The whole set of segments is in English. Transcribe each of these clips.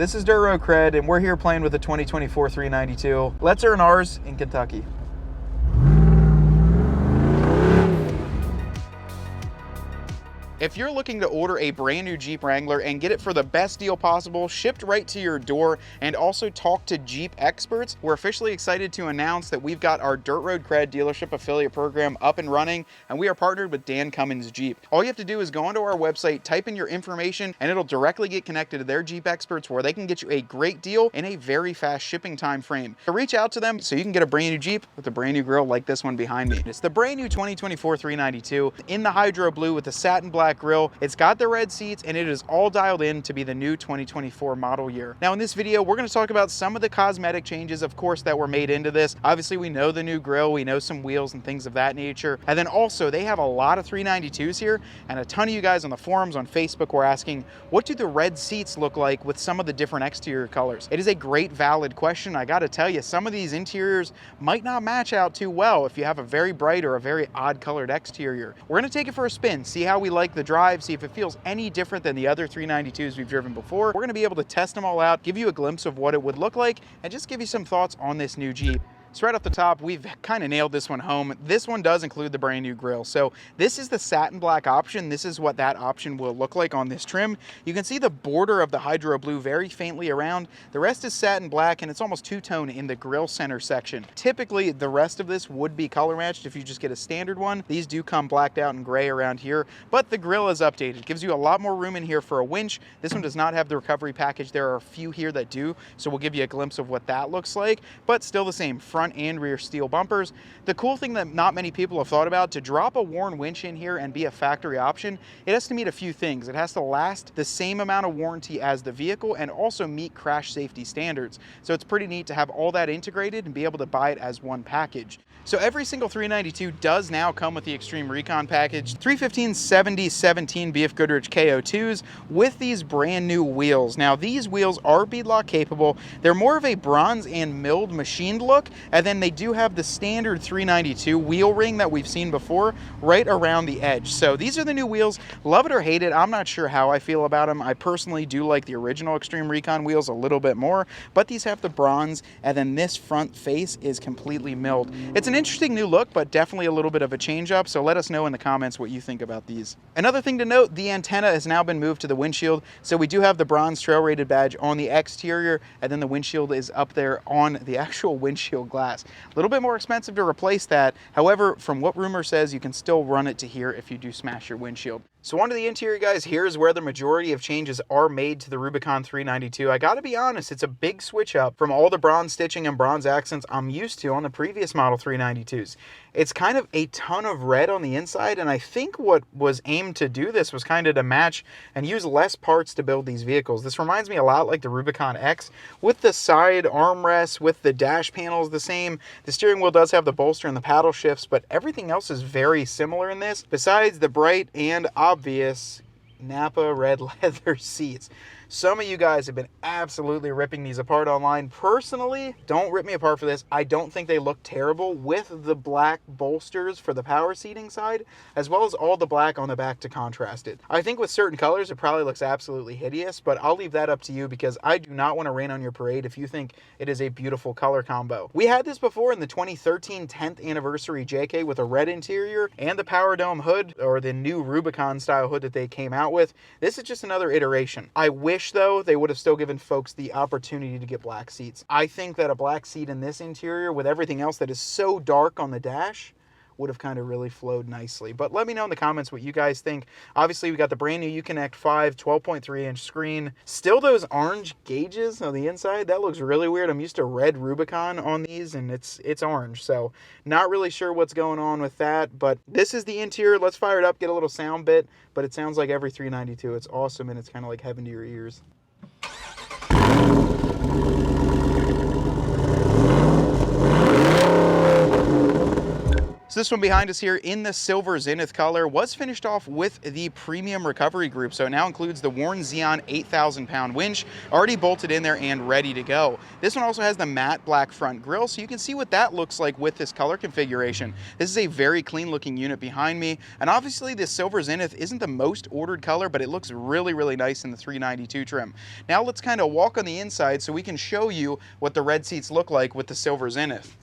This is Dirt Road CRED, and we're here playing with the 2024 392. Let's earn ours in Kentucky. If you're looking to order a brand new Jeep Wrangler and get it for the best deal possible, shipped right to your door, and also talk to Jeep experts, we're officially excited to announce that we've got our Dirt Road CRED dealership affiliate program up and running, and we are partnered with Dan Cummins Jeep. All you have to do is go onto our website, type in your information, and it'll directly get connected to their Jeep experts where they can get you a great deal in a very fast shipping time frame. So reach out to them so you can get a brand new Jeep with a brand new grille like this one behind me. It's the brand new 2024 392 in the hydro blue with the satin black grille. It's got the red seats, and it is all dialed in to be the new 2024 model year. Now in this video, we're going to talk about some of the cosmetic changes, of course, that were made into this. Obviously, we know the new grille, we know some wheels and things of that nature. And then also, they have a lot of 392s here, and a ton of you guys on the forums on Facebook were asking, what do the red seats look like with some of the different exterior colors? It is a great, valid question. I got to tell you, some of these interiors might not match out too well if you have a very bright or a very odd colored exterior. We're going to take it for a spin, see how we like the drive, see if it feels any different than the other 392s we've driven before. We're going to be able to test them all out, give you a glimpse of what it would look like, and just give you some thoughts on this new Jeep. So right off the top, we've kind of nailed this one home. This one does include the brand new grille. So this is the satin black option. This is what that option will look like on this trim. You can see the border of the hydro blue very faintly around. The rest is satin black, and it's almost two-tone in the grille center section. Typically, the rest of this would be color matched if you just get a standard one. These do come blacked out in gray around here, but the grille is updated. It gives you a lot more room in here for a winch. This one does not have the recovery package. There are a few here that do, so we'll give you a glimpse of what that looks like, but still the same front and rear steel bumpers. The cool thing that not many people have thought about, to drop a worn winch in here and be a factory option, it has to meet a few things. It has to last the same amount of warranty as the vehicle and also meet crash safety standards. So it's pretty neat to have all that integrated and be able to buy it as one package. So every single 392 does now come with the Extreme Recon package, 315 70 17 BF Goodrich KO2s with these brand new wheels. Now these wheels are beadlock capable. They're more of a bronze and milled machined look, and then they do have the standard 392 wheel ring that we've seen before right around the edge. So these are the new wheels. Love it or hate it, I'm not sure how I feel about them. I personally do like the original Extreme Recon wheels a little bit more, but these have the bronze, and then this front face is completely milled. It's an interesting new look, but definitely a little bit of a change up, so let us know in the comments what you think about these. Another thing to note, the antenna has now been moved to the windshield, so we do have the bronze trail rated badge on the exterior, and then the windshield is up there on the actual windshield glass. A little bit more expensive to replace that. However, from what rumor says, you can still run it to here if you do smash your windshield. So onto the interior, guys. Here's where the majority of changes are made to the Rubicon 392. I gotta be honest, it's a big switch up from all the bronze stitching and bronze accents I'm used to on the previous model 392s. It's kind of a ton of red on the inside, and I think what was aimed to do this was kind of to match and use less parts to build these vehicles. This reminds me a lot like the Rubicon X, with the side armrests, with the dash panels the same. The steering wheel does have the bolster and the paddle shifts, but everything else is very similar in this, besides the bright and obvious Napa red leather seats. Some of you guys have been absolutely ripping these apart online. Personally, don't rip me apart for this. I don't think they look terrible with the black bolsters for the power seating side, as well as all the black on the back to contrast it. I think with certain colors, it probably looks absolutely hideous, but I'll leave that up to you because I do not want to rain on your parade if you think it is a beautiful color combo. We had this before in the 2013 10th anniversary JK with a red interior and the Power Dome hood, or the new Rubicon style hood that they came out with. This is just another iteration. I wish, though, they would have still given folks the opportunity to get black seats. I think that a black seat in this interior with everything else that is so dark on the dash would have kind of really flowed nicely. But let me know in the comments what you guys think. Obviously, we got the brand new Uconnect 5 12.3-inch screen. Still those orange gauges on the inside. That looks really weird. I'm used to red Rubicon on these, and it's orange. So not really sure what's going on with that. But this is the interior. Let's fire it up, get a little sound bit. But it sounds like every 392. It's awesome, and it's kind of like heaven to your ears. So this one behind us here in the silver zenith color was finished off with the premium recovery group. So it now includes the Warn Xeon 8,000 pound winch already bolted in there and ready to go. This one also has the matte black front grille, so you can see what that looks like with this color configuration. This is a very clean looking unit behind me, and obviously this silver zenith isn't the most ordered color, but it looks really, really nice in the 392 trim. Now let's kind of walk on the inside so we can show you what the red seats look like with the silver zenith.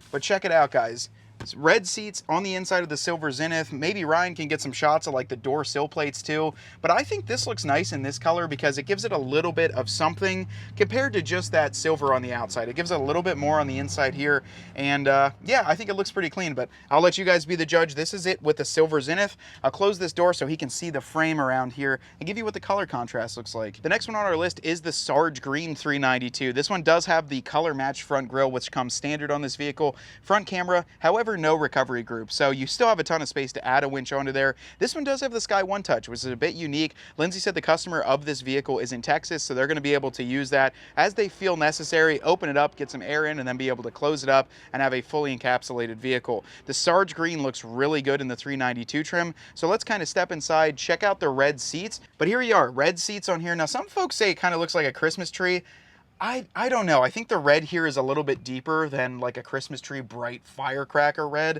But check it out, guys. It's red seats on the inside of the silver zenith. Maybe Ryan can get some shots of like the door sill plates too, but I think this looks nice in this color because it gives it a little bit of something compared to just that silver on the outside. It gives it a little bit more on the inside here, and yeah, I think it looks pretty clean, but I'll let you guys be the judge. This is it with the silver zenith. I'll close this door so he can see the frame around here and give you what the color contrast looks like. The next one on our list is the Sarge Green 392. This one does have the color match front grille, which comes standard on this vehicle. Front camera, however, no recovery group, so you still have a ton of space to add a winch onto there. This one does have the Sky One Touch, which is a bit unique. Lindsay said the customer of this vehicle is in Texas, so they're going to be able to use that as they feel necessary, open it up, get some air in, and then be able to close it up and have a fully encapsulated vehicle. The Sarge Green looks really good in the 392 trim, so let's kind of step inside, check out the red seats. But here you are, red seats on here. Now some folks say it kind of looks like a Christmas tree. I don't know. I think the red here is a little bit deeper than like a Christmas tree bright firecracker red.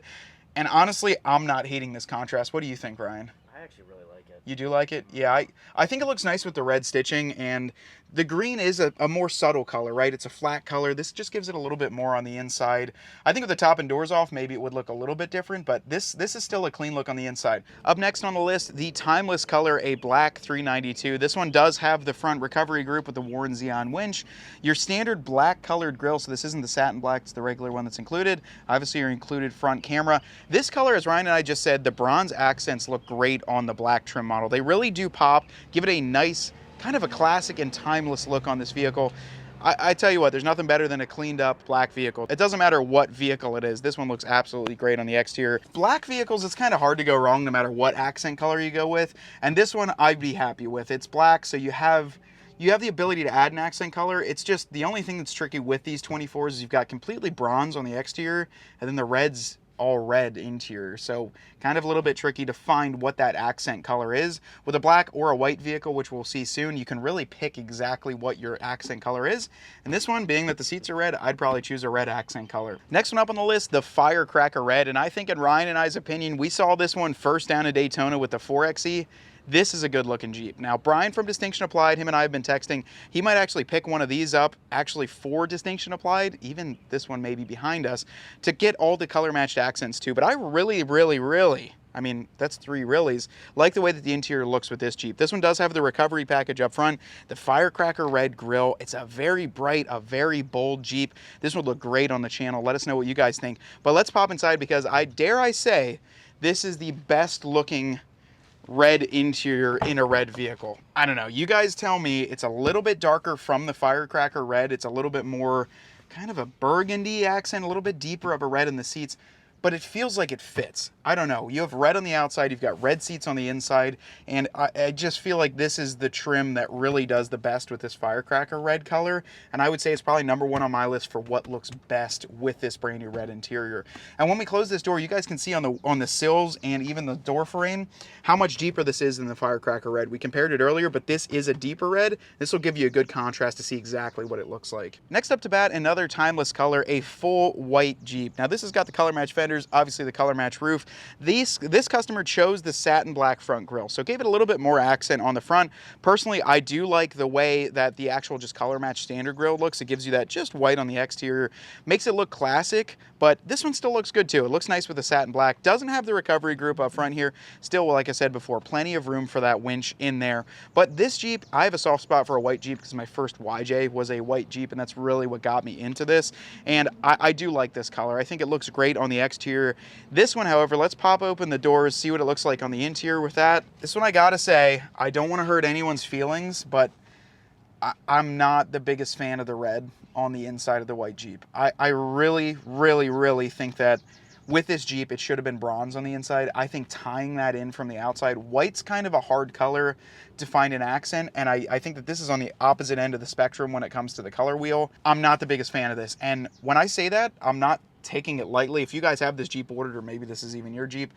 And honestly, I'm not hating this contrast. What do you think, Ryan? I actually really like it. You do like it? Yeah, I think it looks nice with the red stitching, and the green is a more subtle color, right? It's a flat color. This just gives it a little bit more on the inside. I think with the top and doors off, maybe it would look a little bit different, but this is still a clean look on the inside. Up next on the list, the timeless color, a black 392. This one does have the front recovery group with the Warn Xeon winch. Your standard black colored grille, so this isn't the satin black, it's the regular one that's included. Obviously your included front camera. This color, as Ryan and I just said, the bronze accents look great on the black trim model. They really do pop, give it a nice, kind of a classic and timeless look on this vehicle. I tell you what, there's nothing better than a cleaned up black vehicle. It doesn't matter what vehicle it is. This one looks absolutely great on the exterior. Black vehicles, it's kind of hard to go wrong no matter what accent color you go with. And this one I'd be happy with. It's black, so you have the ability to add an accent color. It's just the only thing that's tricky with these 24s is you've got completely bronze on the exterior and then the red's all red interior, so kind of a little bit tricky to find what that accent color is. With a black or a white vehicle, which we'll see soon, you can really pick exactly what your accent color is. And this one, being that the seats are red, I'd probably choose a red accent color. Next one up on the list, the Firecracker Red, and I think in Ryan and I's opinion, we saw this one first down at Daytona with the 4xe. This is a good looking Jeep. Now, Brian from Distinction Applied, him and I have been texting. He might actually pick one of these up, actually for Distinction Applied, even this one may be behind us, to get all the color matched accents too. But I really, I mean, that's three reallys, like the way that the interior looks with this Jeep. This one does have the recovery package up front, the Firecracker Red grille. It's a very bright, a very bold Jeep. This would look great on the channel. Let us know what you guys think. But let's pop inside because I dare say, this is the best looking red interior in a red vehicle. I don't know. You guys tell me. It's a little bit darker from the Firecracker Red. It's a little bit more kind of a burgundy accent, a little bit deeper of a red in the seats, but it feels like it fits. I don't know. You have red on the outside, you've got red seats on the inside, and I just feel like this is the trim that really does the best with this Firecracker Red color, and I would say it's probably #1 on my list for what looks best with this brand new red interior. And when we close this door, you guys can see on the sills and even the door frame how much deeper this is than the Firecracker Red. We compared it earlier, but this is a deeper red. This will give you a good contrast to see exactly what it looks like. Next up to bat, another timeless color, a full white Jeep. Now this has got the color match fenders, obviously the color match roof. This customer chose the satin black front grille, so it gave it a little bit more accent on the front. Personally, I do like the way that the actual just color match standard grille looks. It gives you that just white on the exterior, makes it look classic, but this one still looks good too. It looks nice with the satin black. Doesn't have the recovery group up front here. Still, like I said before, plenty of room for that winch in there. But this Jeep, I have a soft spot for a white Jeep because my first YJ was a white Jeep, and that's really what got me into this. And I do like this color. I think it looks great on the exterior. This one, however, let's pop open the doors, see what it looks like on the interior with that. This one, I gotta say, I don't want to hurt anyone's feelings, but I'm not the biggest fan of the red on the inside of the white Jeep. I really think that with this Jeep, it should have been bronze on the inside. I think tying that in from the outside, white's kind of a hard color to find an accent, and I think that this is on the opposite end of the spectrum when it comes to the color wheel. I'm not the biggest fan of this, and when I say that, I'm not taking it lightly. If you guys have this Jeep ordered, or maybe this is even your Jeep,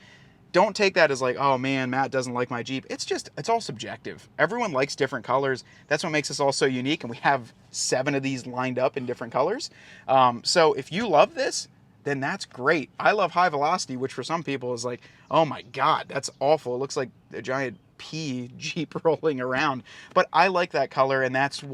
don't take that as like, oh man, Matt doesn't like my Jeep. It's all subjective. Everyone likes different colors. That's what makes us all so unique, and we have 7 of these lined up in different colors. So if you love this, then that's great. I love high velocity, which for some people is like, oh my God, that's awful. It looks like a giant pea Jeep rolling around. But I like that color, and that's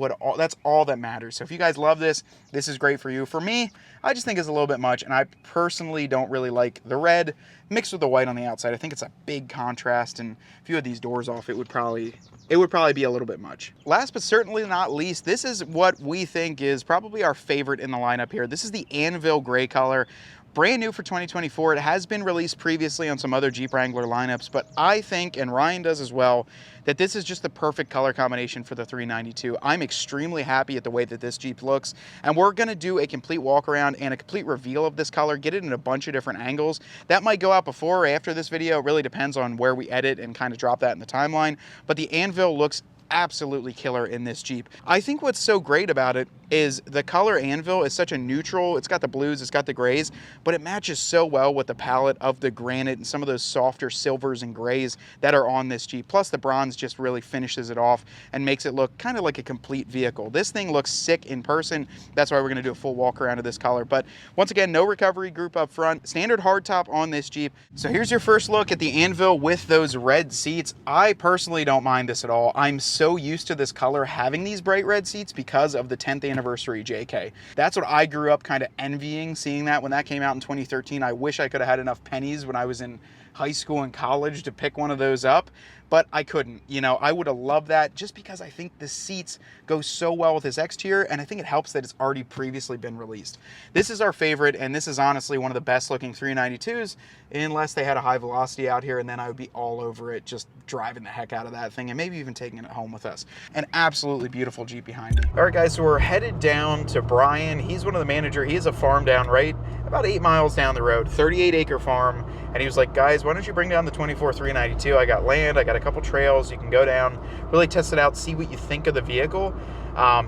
all that matters. So if you guys love this, this is great for you. For me, I just think it's a little bit much, and I personally don't really like the red mixed with the white on the outside. I think it's a big contrast, and if you had these doors off, it would probably be a little bit much. Last but certainly not least, this is what we think is probably our favorite in the lineup here. This is the Anvil gray color. Brand new for 2024. It has been released previously on some other Jeep Wrangler lineups, but I think, and Ryan does as well, that this is just the perfect color combination for the 392. I'm extremely happy at the way that this Jeep looks, and we're gonna do a complete walk around and a complete reveal of this color, get it in a bunch of different angles. That might go out before or after this video. It really depends on where we edit and kind of drop that in the timeline, but the Anvil looks absolutely killer in this Jeep. I think what's so great about it is the color Anvil is such a neutral. It's got the blues, it's got the grays, but it matches so well with the palette of the granite and some of those softer silvers and grays that are on this Jeep. Plus the bronze just really finishes it off and makes it look kind of like a complete vehicle. This thing looks sick in person. That's why we're gonna do a full walk around of this color. But once again, no recovery group up front, standard hardtop on this Jeep. So here's your first look at the Anvil with those red seats. I personally don't mind this at all. I'm so used to this color having these bright red seats because of the 10th anniversary JK. That's what I grew up kind of envying, seeing that when that came out in 2013. I wish I could have had enough pennies when I was in high school and college to pick one of those up, but I couldn't. You know, I would have loved that just because I think the seats go so well with this exterior, and I think it helps that it's already previously been released. This is our favorite, and this is honestly one of the best looking 392s, unless they had a high velocity out here, and then I would be all over it, just driving the heck out of that thing, and maybe even taking it home with us. An absolutely beautiful Jeep behind me. All right, guys, so we're headed down to Brian. He's one of the manager. He has a farm down right about 8 miles down the road, 38-acre farm, and he was like, guys, why don't you bring down the 24 392? I got land, I got a couple trails, you can go down, really test it out, see what you think of the vehicle.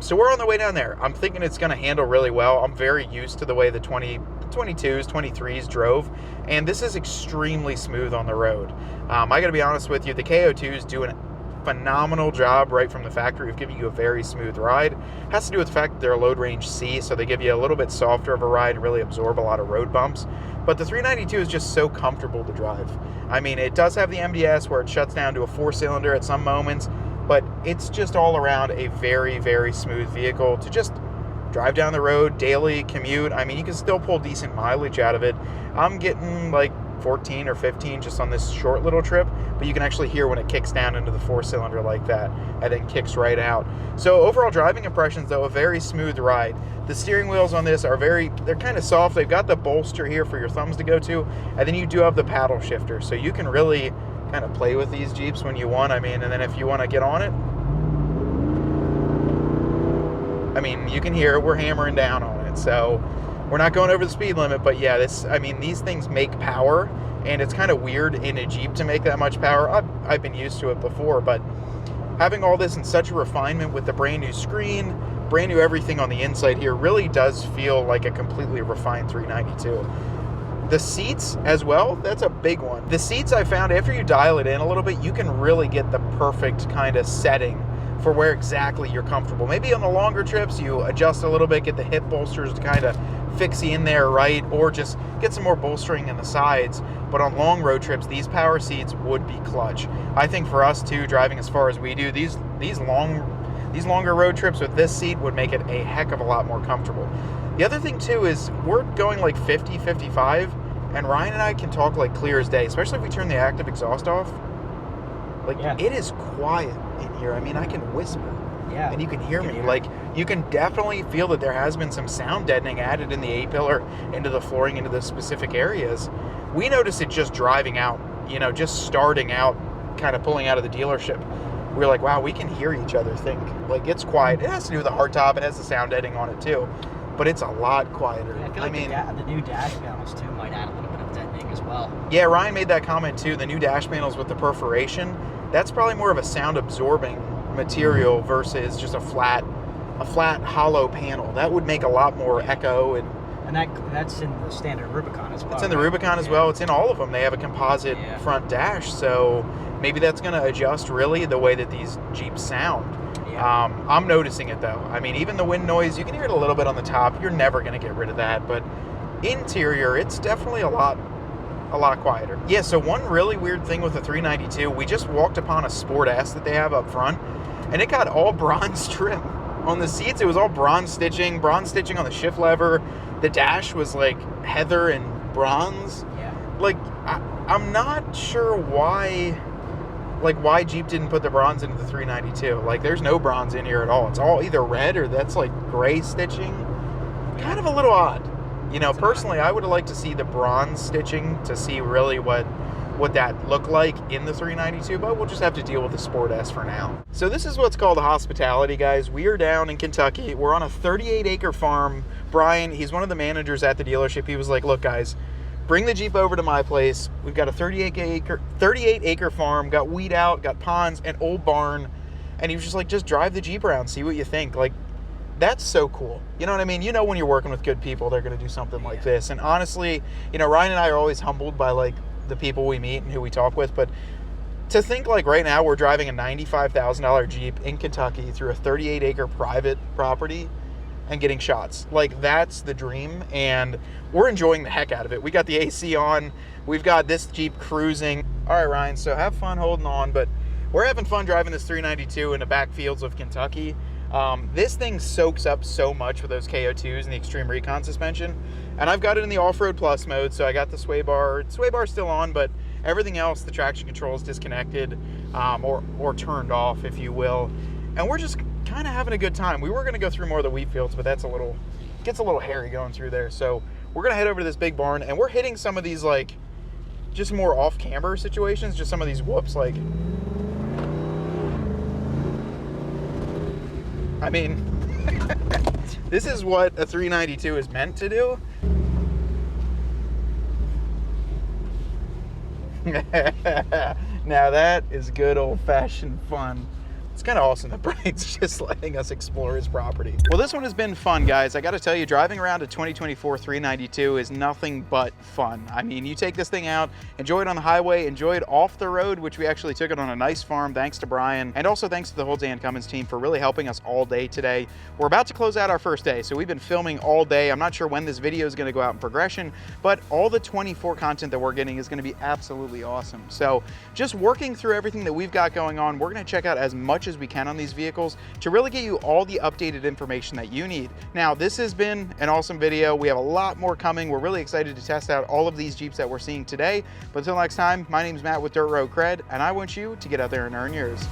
So we're on the way down there. I'm thinking it's gonna handle really well. I'm very used to the way the 22s, 23s drove, and this is extremely smooth on the road. I gotta be honest with you, the KO2s do an phenomenal job right from the factory of giving you a very smooth ride. It has to do with the fact that they're a load range C, so they give you a little bit softer of a ride and really absorb a lot of road bumps. But the 392 is just so comfortable to drive. I mean, it does have the MDS where it shuts down to a 4-cylinder at some moments, but it's just all around a very, very smooth vehicle to just drive down the road, daily commute. I mean, you can still pull decent mileage out of it. I'm getting like 14 or 15 just on this short little trip, but you can actually hear when it kicks down into the 4-cylinder like that and then kicks right out. So overall driving impressions, though, a very smooth ride. The steering wheels on this are they're kind of soft. They've got the bolster here for your thumbs to go to, and then you do have the paddle shifter, so you can really kind of play with these Jeeps when you want. I mean, and then if you want to get on it, I mean, you can hear it, we're hammering down on it. So we're not going over the speed limit, but yeah, these things make power, and it's kind of weird in a Jeep to make that much power. I've been used to it before, but having all this in such a refinement with the brand new screen, brand new everything on the inside here really does feel like a completely refined 392. The seats as well, that's a big one. The seats, I found after you dial it in a little bit, you can really get the perfect kind of setting for where exactly you're comfortable. Maybe on the longer trips, you adjust a little bit, get the hip bolsters to kind of fix you in there, right? Or just get some more bolstering in the sides. But on long road trips, these power seats would be clutch. I think for us too, driving as far as we do, these longer road trips with this seat would make it a heck of a lot more comfortable. The other thing too is we're going like 50, 55, and Ryan and I can talk like clear as day, especially if we turn the active exhaust off. Like, yeah. It is quiet in here. I mean, I can whisper. Yeah. And you can hear me. Like, you can definitely feel that there has been some sound deadening added in the A-pillar, into the flooring, into the specific areas. We noticed it just driving out, you know, just starting out, kind of pulling out of the dealership. We were like, wow, we can hear each other think. Like, it's quiet. It has to do with the hardtop. It has the sound deadening on it, too. But it's a lot quieter. Yeah, I feel like the new dash panels, too, might add a little bit of deadening as well. Yeah, Ryan made that comment, too. The new dash panels with the perforation, that's probably more of a sound-absorbing material versus just a flat hollow panel. That would make a lot more echo and And that's in the standard Rubicon as well. It's in the right? Rubicon as well. It's in all of them. They have a composite front dash, so maybe that's going to adjust really the way that these Jeeps sound. Yeah. I'm noticing it though. I mean, even the wind noise, you can hear it a little bit on the top. You're never going to get rid of that, but interior, it's definitely a lot quieter. Yeah, so one really weird thing with the 392, we just walked upon a Sport S that they have up front, and it got all bronze trim. On the seats, it was all bronze stitching on the shift lever. The dash was like heather and bronze. Yeah. Like, I'm not sure why Jeep didn't put the bronze into the 392. Like, there's no bronze in here at all. It's all either red or that's like gray stitching. Kind of a little odd. You know, personally, I would have liked to see the bronze stitching to see really what that looked like in the 392, but we'll just have to deal with the Sport S for now. So this is what's called hospitality, guys. We are down in Kentucky. We're on a 38-acre farm. Brian, he's one of the managers at the dealership. He was like, look, guys, bring the Jeep over to my place. We've got a 38-acre farm, got weed out, got ponds, an old barn. And he was just like, just drive the Jeep around, see what you think. Like, that's so cool. You know what I mean? You know, when you're working with good people, they're going to do something like this. And honestly, you know, Ryan and I are always humbled by like the people we meet and who we talk with, but to think like right now we're driving a $95,000 Jeep in Kentucky through a 38-acre private property and getting shots, like that's the dream, and we're enjoying the heck out of it. We got the AC on, we've got this Jeep cruising. All right, Ryan, so have fun holding on, but we're having fun driving this 392 in the backfields of Kentucky. This thing soaks up so much with those KO2s and the Extreme Recon suspension. And I've got it in the Off-Road Plus mode, so I got the sway bar. Sway bar's still on, but everything else, the traction control is disconnected, or turned off, if you will. And we're just kind of having a good time. We were going to go through more of the wheat fields, but gets a little hairy going through there. So we're going to head over to this big barn, and we're hitting some of these, like, just more off-camber situations, just some of these whoops, like... I mean, this is what a 392 is meant to do. Now that is good old-fashioned fun. It's kind of awesome that Brian's just letting us explore his property. Well, this one has been fun, guys. I got to tell you, driving around a 2024 392 is nothing but fun. I mean, you take this thing out, enjoy it on the highway, enjoy it off the road, which we actually took it on a nice farm, thanks to Brian, and also thanks to the whole Dan Cummins team for really helping us all day today. We're about to close out our first day, so we've been filming all day. I'm not sure when this video is going to go out in progression, but all the 24 content that we're getting is going to be absolutely awesome. So just working through everything that we've got going on, we're going to check out as much as we can on these vehicles to really get you all the updated information that you need. Now, this has been an awesome video. We have a lot more coming. We're really excited to test out all of these Jeeps that we're seeing today. But until next time, my name is Matt with Dirt Road CRED, and I want you to get out there and earn yours.